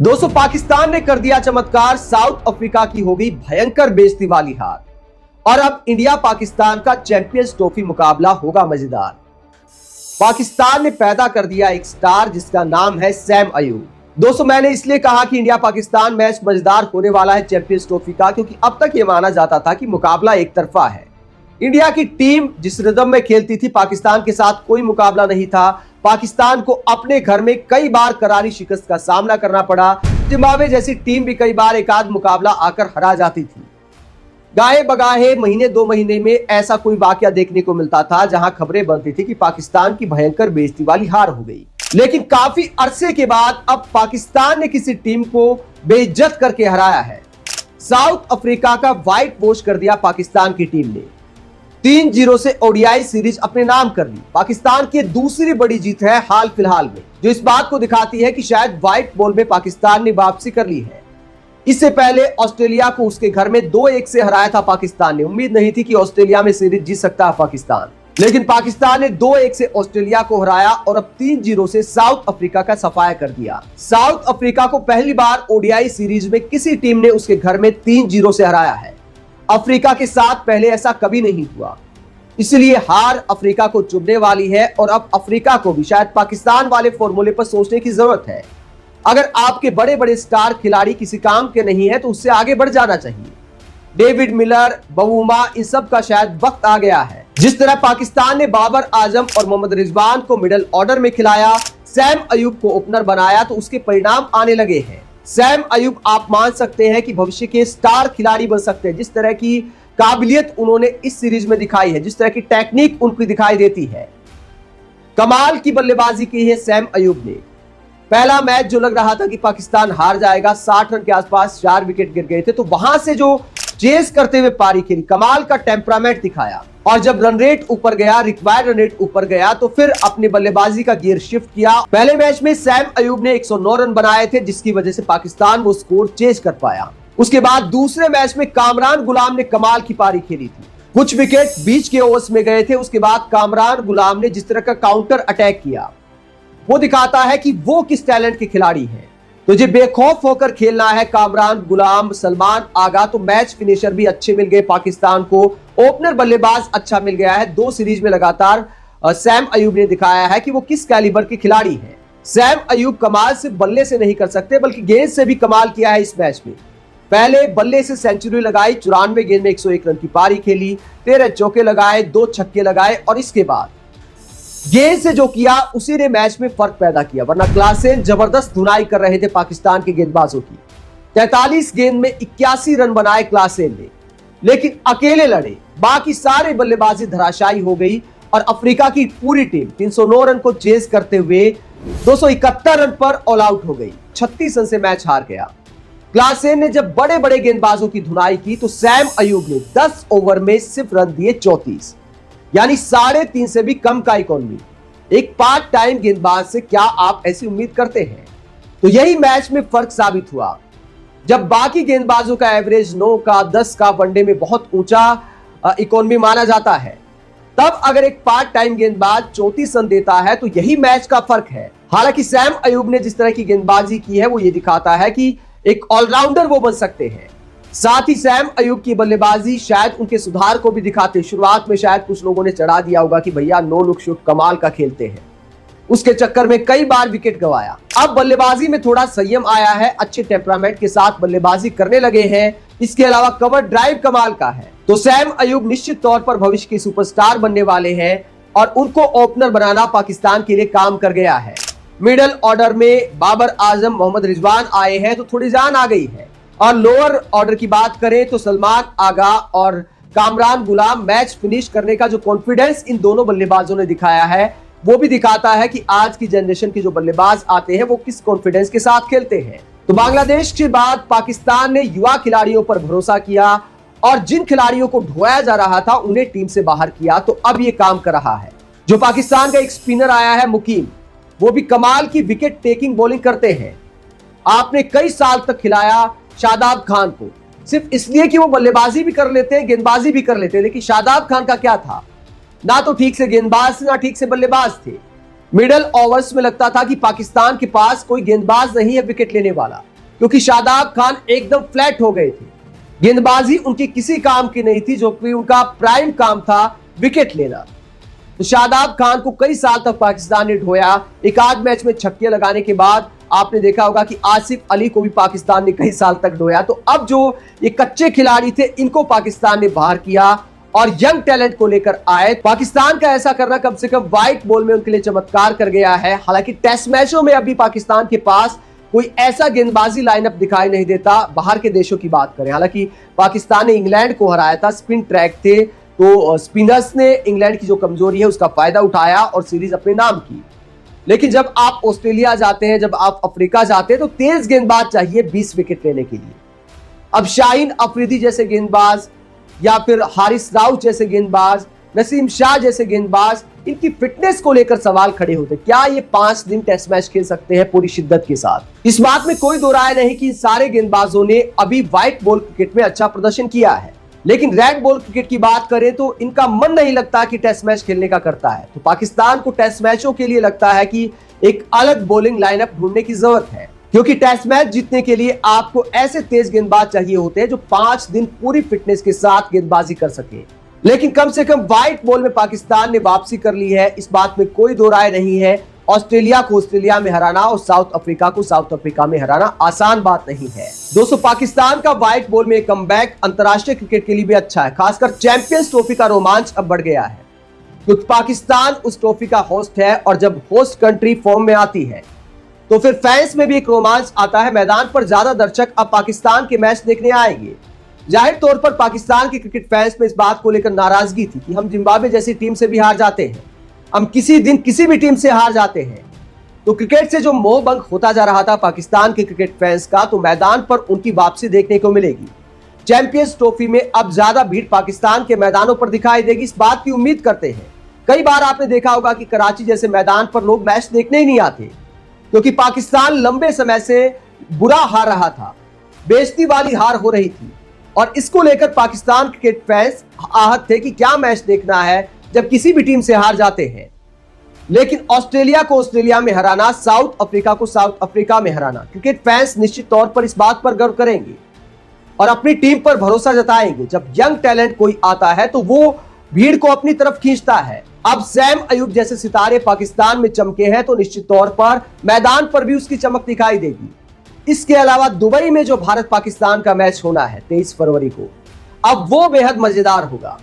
दोस्तों, पाकिस्तान ने कर दिया चमत्कार। साउथ अफ्रीका की हो गई भयंकर बेइज्जती वाली हार और अब इंडिया पाकिस्तान का चैंपियंस ट्रॉफी मुकाबला होगा मजेदार। पाकिस्तान ने पैदा कर दिया एक स्टार जिसका नाम है सैम अयूब। दोस्तों, मैंने इसलिए कहा कि इंडिया पाकिस्तान मैच मजेदार होने वाला है चैंपियंस ट्रॉफी का, क्योंकि अब तक यह माना जाता था कि मुकाबला एक तरफा है। इंडिया की टीम जिस रिदम में खेलती थी, पाकिस्तान के साथ कोई मुकाबला नहीं था। पाकिस्तान को अपने घर में कई बार करारी शिकस्त का सामना करना पड़ा। जिम्बाब्वे जैसी टीम भी कई बार एक आध मुकाबला आकर हरा जाती थी। गाहे बगाहे महीने 2 महीने में ऐसा कोई वाकया देखने को मिलता था जहां खबरें बनती थी कि पाकिस्तान की भयंकर बेइज्जती वाली हार हो गई। लेकिन काफी अरसे के बाद अब पाकिस्तान ने किसी टीम को बेइज्जत करके हराया है। साउथ अफ्रीका का व्हाइट वॉश कर दिया पाकिस्तान की टीम ने। 3-0 से ओडीआई सीरीज अपने नाम कर ली। पाकिस्तान की दूसरी बड़ी जीत है हाल फिलहाल में, जो इस बात को दिखाती है कि शायद व्हाइट बॉल में पाकिस्तान ने वापसी कर ली है। इससे पहले ऑस्ट्रेलिया को उसके घर में 2-1 से हराया था पाकिस्तान ने। उम्मीद नहीं थी कि ऑस्ट्रेलिया में सीरीज जीत सकता है पाकिस्तान, लेकिन पाकिस्तान ने 2-1 से ऑस्ट्रेलिया को हराया और अब 3-0 से साउथ अफ्रीका का सफाया कर दिया। साउथ अफ्रीका को पहली बार ओडीआई सीरीज में किसी टीम ने उसके घर में 3-0 से हराया है। अफ्रीका के साथ पहले ऐसा कभी नहीं हुआ, इसलिए हार अफ्रीका को चुभने वाली है और अब अफ्रीका को भी शायद पाकिस्तान वाले फॉर्मूले पर सोचने की जरूरत है। अगर आपके बड़े बड़े स्टार खिलाड़ी किसी काम के नहीं है तो उससे आगे बढ़ जाना चाहिए। डेविड मिलर, बवूमा, इन सब का शायद वक्त आ गया है। जिस तरह पाकिस्तान ने बाबर आजम और मोहम्मद रिजवान को मिडिल ऑर्डर में खिलाया, सैम अयूब को ओपनर बनाया, तो उसके परिणाम आने लगे हैं। सैम अयूब आप मान सकते हैं कि भविष्य के स्टार खिलाड़ी बन सकते हैं। जिस तरह की काबिलियत उन्होंने इस सीरीज में दिखाई है, जिस तरह की टेक्निक उनकी दिखाई देती है, कमाल की बल्लेबाजी की है सैम अयूब ने। पहला मैच जो लग रहा था कि पाकिस्तान हार जाएगा, 60 रन के आसपास 4 विकेट गिर गए थे, तो वहां से जो चेस करते हुए पारी खेली, कमाल का टेम्परामेंट दिखाया और जब रन रेट ऊपर गया, रिक्वायर्ड रन रेट ऊपर गया, तो फिर अपनी बल्लेबाजी का गियर शिफ्ट किया। पहले मैच में सैम अयूब ने 109 रन बनाए थे, जिसकी वजह से पाकिस्तान वो स्कोर चेस कर पाया। उसके बाद दूसरे मैच में कामरान गुलाम ने कमाल की पारी खेली थी। कुछ विकेट बीच के ओवर्स में गए थे। उसके बाद कामरान गुलाम ने जिस तरह का काउंटर अटैक किया, वो दिखाता है कि वो किस टैलेंट के खिलाड़ी हैं। तो जो बेखौफ होकर खेलना है कामरान गुलाम, सलमान आगा, तो मैच फिनिशर भी अच्छे मिल गए पाकिस्तान को। ओपनर बल्लेबाज अच्छा मिल गया है। 2 सीरीज में लगातार सैम अयूब ने दिखाया है कि वो किस कैलिबर के खिलाड़ी हैं। सैम अयूब कमाल सिर्फ बल्ले से नहीं कर सकते, बल्कि गेंद से भी कमाल किया है इस मैच में। पहले बल्ले से सेंचुरी लगाई, 94 गेंद में 101 रन की पारी खेली, 13 चौके लगाए, 2 छक्के लगाए और इसके बाद गेंद से जो किया उसी ने मैच में फर्क पैदा किया। वरना क्लासेन जबरदस्त धुनाई कर रहे थे पाकिस्तान के गेंदबाजों की। 43 गेंद में 81 रन बनाए क्लासेन ने, लेकिन अकेले लड़े, बाकी सारे बल्लेबाजी धराशायी हो गई और अफ्रीका की पूरी टीम 309 रन को चेज करते हुए 271 रन पर ऑल आउट हो गई। 36 रन से मैच हार गया। क्लासेन ने जब बड़े बड़े गेंदबाजों की धुनाई की तो सैम अयूब ने 10 ओवर में सिर्फ रन दिए 34, यानी 3.5 से भी कम का इकोनॉमी। एक पार्ट टाइम गेंदबाज से क्या आप ऐसी उम्मीद करते हैं? तो यही मैच में फर्क साबित हुआ। जब बाकी गेंदबाजों का एवरेज 9 का 10 का वनडे में बहुत ऊंचा इकोनॉमी माना जाता है, तब अगर एक पार्ट टाइम गेंदबाज 34 रन देता है तो यही मैच का फर्क है। हालांकि सैम अयूब ने जिस तरह की गेंदबाजी की है वो ये दिखाता है कि एक ऑलराउंडर वो बन सकते हैं। साथ ही सैम अयूब की बल्लेबाजी शायद उनके सुधार को भी दिखाते। शुरुआत में शायद कुछ लोगों ने चढ़ा दिया होगा कि भैया नो लुक शॉट कमाल का खेलते हैं, उसके चक्कर में कई बार विकेट गंवाया। अब बल्लेबाजी में थोड़ा संयम आया है, अच्छे टेम्परामेंट के साथ बल्लेबाजी करने लगे हैं। इसके अलावा कवर ड्राइव कमाल का है। तो सैम अयूब निश्चित तौर पर भविष्य के सुपरस्टार बनने वाले हैं और उनको ओपनर बनाना पाकिस्तान के लिए काम कर गया है। मिडिल ऑर्डर में बाबर आजम, मोहम्मद रिजवान आए हैं तो थोड़ी जान आ गई है। और लोअर ऑर्डर की बात करें तो सलमान आगा और कामरान गुलाम, मैच फिनिश करने का जो कॉन्फिडेंस इन दोनों बल्लेबाजों ने दिखाया है वो भी दिखाता है कि आज की जनरेशन के जो बल्लेबाज आते हैं वो किस कॉन्फिडेंस के साथ खेलते हैं। तो बांग्लादेश के बाद पाकिस्तान ने युवा खिलाड़ियों पर भरोसा किया और जिन खिलाड़ियों को ढोया जा रहा था उन्हें टीम से बाहर किया, तो अब ये काम कर रहा है। जो पाकिस्तान का एक स्पिनर आया है मुकीम, वो भी कमाल की विकेट टेकिंग बॉलिंग करते हैं। आपने कई साल तक खिलाया शादाब खान को सिर्फ इसलिए कि वो बल्लेबाजी भी कर लेते हैं, गेंदबाजी भी कर लेते हैं, लेकिन शादाब खान का क्या था? ना तो ठीक से गेंदबाज थे, ना ठीक से बल्लेबाज थे। मिडल ओवर्स में लगता था कि पाकिस्तान के पास कोई गेंदबाज नहीं है विकेट लेने वाला। क्योंकि शादाब खान एकदम फ्लैट हो गए थे। गेंदबाजी उनकी किसी काम की नहीं थी, जो कि उनका प्राइम काम था विकेट लेना। तो शादाब खान को कई साल तक पाकिस्तान ने ढोया। एक आध मैच में छक्के लगाने के बाद आपने देखा होगा कि आसिफ अली को भी पाकिस्तान ने कई साल तक ढोया। तो अब जो ये कच्चे खिलाड़ी थे, इनको पाकिस्तान ने बाहर किया और यंग टैलेंट को लेकर आए। पाकिस्तान का ऐसा करना कम से कम व्हाइट बॉल में उनके लिए चमत्कार कर गया है। हालांकि टेस्ट मैचों में अभी पाकिस्तान के पास कोई ऐसा गेंदबाजी लाइनअप दिखाई नहीं देता। बाहर के देशों की बात करें, हालांकि पाकिस्तान ने इंग्लैंड को हराया था, स्पिन ट्रैक थे, तो स्पिनर्स ने इंग्लैंड की जो कमजोरी है उसका फायदा उठाया और सीरीज अपने नाम की। लेकिन जब आप ऑस्ट्रेलिया जाते हैं, जब आप अफ्रीका जाते हैं, तो तेज गेंदबाज चाहिए 20 विकेट लेने के लिए। अब शाहीन अफरीदी जैसे गेंदबाज या फिर हारिस राउत जैसे गेंदबाज, नसीम शाह जैसे गेंदबाज, इनकी फिटनेस को लेकर सवाल खड़े होते। क्या ये 5 दिन टेस्ट मैच खेल सकते हैं पूरी शिद्दत के साथ? इस बात में कोई दो राय नहीं कि सारे गेंदबाजों ने अभी व्हाइट बॉल क्रिकेट में अच्छा प्रदर्शन किया है, लेकिन रेड बॉल क्रिकेट की बात करें तो इनका मन नहीं लगता कि टेस्ट मैच खेलने का करता है। तो पाकिस्तान को टेस्ट मैचों के लिए लगता है कि एक अलग बॉलिंग लाइनअप ढूंढने की जरूरत है, क्योंकि टेस्ट मैच जीतने के लिए आपको ऐसे तेज गेंदबाज चाहिए होते हैं जो 5 दिन पूरी फिटनेस के साथ गेंदबाजी कर सके। लेकिन कम से कम व्हाइट बॉल में पाकिस्तान ने वापसी कर ली है, इस बात में कोई दो राय नहीं है। ऑस्ट्रेलिया को ऑस्ट्रेलिया में हराना और साउथ अफ्रीका को साउथ अफ्रीका में हराना आसान बात नहीं है। दोस्तों, पाकिस्तान का व्हाइट बॉल में कमबैक अंतर्राष्ट्रीय क्रिकेट के लिए भी अच्छा है। खासकर चैंपियंस ट्रॉफी का रोमांच अब बढ़ गया है, क्योंकि पाकिस्तान उस ट्रॉफी का होस्ट है और जब होस्ट कंट्री फॉर्म में आती है तो फिर फैंस में भी एक रोमांच आता है। मैदान पर ज्यादा दर्शक अब पाकिस्तान के मैच देखने आएंगे। जाहिर तौर पर पाकिस्तान के क्रिकेट फैंस में इस बात को लेकर नाराजगी थी कि हम जिम्बाब्वे जैसी टीम से भी हार जाते हैं, हम किसी दिन किसी भी टीम से हार जाते हैं। तो क्रिकेट से जो मोह भंग होता जा रहा था पाकिस्तान के क्रिकेट फैंस का, तो मैदान पर उनकी वापसी देखने को मिलेगी। चैंपियंस ट्रॉफी में अब ज्यादा भीड़ पाकिस्तान के मैदानों पर दिखाई देगी, इस बात की उम्मीद करते हैं। कई बार आपने देखा होगा कि कराची जैसे मैदान पर लोग मैच देखने ही नहीं आते, क्योंकि पाकिस्तान लंबे समय से बुरा हार रहा था, बेइज्जती वाली हार हो रही थी, और इसको लेकर पाकिस्तान क्रिकेट फैंस आहत थे कि क्या मैच देखना है जब किसी भी टीम से हार जाते हैं। लेकिन ऑस्ट्रेलिया को ऑस्ट्रेलिया में हराना, साउथ अफ्रीका को साउथ अफ्रीका में हराना, क्रिकेट फैंस निश्चित तौर पर इस बात पर गर्व करेंगे और अपनी टीम पर भरोसा जताएंगे। जब यंग टैलेंट कोई आता है तो वो भीड़ को अपनी तरफ खींचता है। अब सैम अयूब जैसे सितारे पाकिस्तान में चमके हैं तो निश्चित तौर पर मैदान पर भी उसकी चमक दिखाई देगी। इसके अलावा दुबई में जो भारत पाकिस्तान का मैच होना है 23 फरवरी को, अब वो बेहद मजेदार होगा।